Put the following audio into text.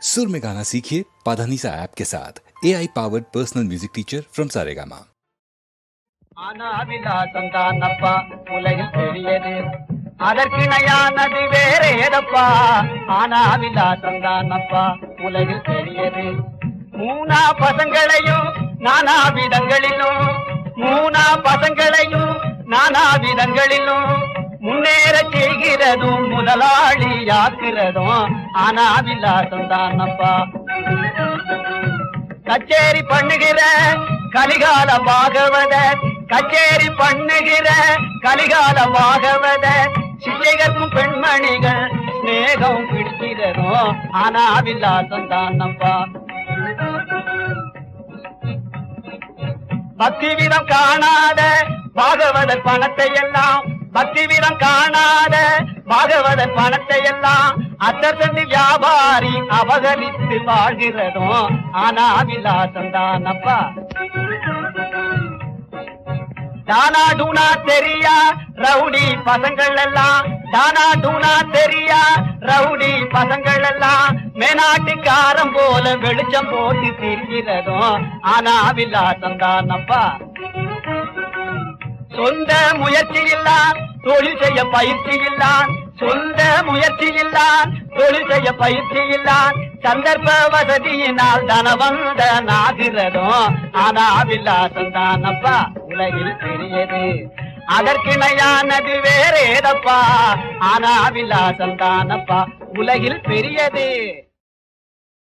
सुर में गाना सीखिए पाधानीसा ऐप के साथ AI powered personal music teacher from Saregama. ஆனாவிலாசந்தானப்பா உலகில் பெரியது அதற்கிணையானது வேற ஏதப்பா ஆனாவிலாசந்தானப்பா உலகில் பெரியது மூணா பசங்களையும் நானா விதங்களிலும் முன்னேற செய்கிறதும் முதலாளியாக்குறதும் ஆனாவிலாசந்தானப்பா கச்சேரி பண்ணுகிற கலிகால பாகவத சிச்சைகர்க்கும் பெண்மணிகள் ஸ்நேகம் பிடிக்கிறதும் ஆனாவிலாசந்தானப்பா பக்திவிதம் காணாத பாகவதர் பணத்தை எல்லாம் அத்தர்சந்தி வியாபாரி அபகரித்து வாழ்கிறதும் ஆனாவிலாசந்தானப்பா தானா டூனா தெரியா ரவுடி பசங்கள் எல்லாம் மேனாட்டுக்காரம் போல வெளிச்சம் போட்டு திரிகிறதும் ஆனாவிலாசந்தானப்பா சொந்த முயற்சி இல்லான் தொழில் செய்ய பயிற்சி இல்லான் சந்தர்ப்ப வசதியினால் தனவந்த நாகிறதும் ஆனாவிலாசந்தானப்பா உலகில் பெரியது அதற்கிணையானது வேற ஏதப்பா ஆனாவிலாசந்தானப்பா உலகில் பெரியது.